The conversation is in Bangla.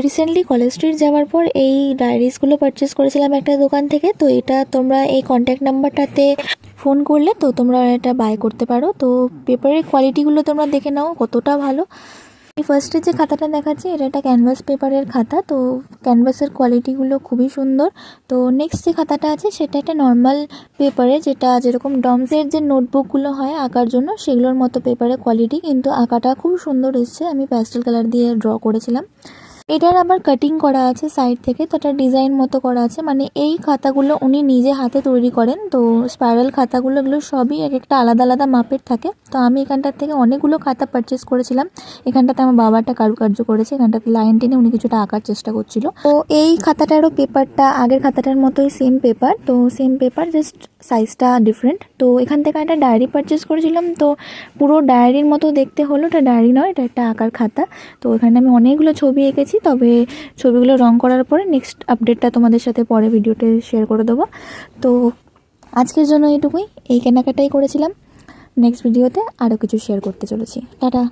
রিসেন্টলি কলেজ স্ট্রিট যাওয়ার পর এই ডায়েরিসগুলো পারচেস করেছিলাম একটা দোকান থেকে। তো এটা তোমরা এই কন্ট্যাক্ট নাম্বারটাতে ফোন করলে তো তোমরা এটা বাই করতে পারো। তো পেপারের কোয়ালিটিগুলো তোমরা দেখে নাও কতটা ভালো। এই ফার্স্টে যে খাতাটা দেখাচ্ছি এটা একটা ক্যানভাস পেপারের খাতা। তো ক্যানভাসের কোয়ালিটিগুলো খুবই সুন্দর। তো নেক্সট যে খাতাটা আছে সেটা একটা নর্মাল পেপারে, যেটা যেরকম ডমসের যে নোটবুকগুলো হয় আঁকার জন্য সেগুলোর মতো পেপারের কোয়ালিটি, কিন্তু আঁকাটা খুব সুন্দর এসছে। আমি প্যাস্টেল কালার দিয়ে ড্র করেছিলাম। এটার আবার কাটিং করা আছে সাইড থেকে, তো এটা ডিজাইন মতো করা আছে। মানে এই খাতাগুলো উনি নিজে হাতে তৈরি করেন। তো স্পাইরাল খাতাগুলো এগুলো সবই এক একটা আলাদা আলাদা মাপের থাকে। তো আমি এখানটার থেকে অনেকগুলো খাতা পারচেস করেছিলাম। এখানটাতে আমার বাবাটা কারুকার্য করেছে, এখানটাতে লাইন টেনে উনি কিছুটা আঁকার চেষ্টা করছিল। তো এই খাতাটারও পেপারটা আগের খাতাটার মতোই সেম পেপার। তো সেম পেপার, জাস্ট সাইজটা ডিফারেন্ট। তো এখান থেকে একটা ডায়েরি পারচেস করেছিলাম। তো পুরো ডায়েরির মতো দেখতে হলো, এটা ডায়েরি নয়, এটা একটা আঁকার খাতা। তো এখানে আমি অনেকগুলো ছবি এঁকেছি, তবে ছবিগুলো রং করার পরে নেক্সট আপডেটটা তোমাদের সাথে পরে ভিডিওতে শেয়ার করে দেবো। তো আজকের জন্য এইটুকুই, এই কেনাকাটাই করেছিলাম। নেক্সট ভিডিওতে আরও কিছু শেয়ার করতে চলেছি। টাটা।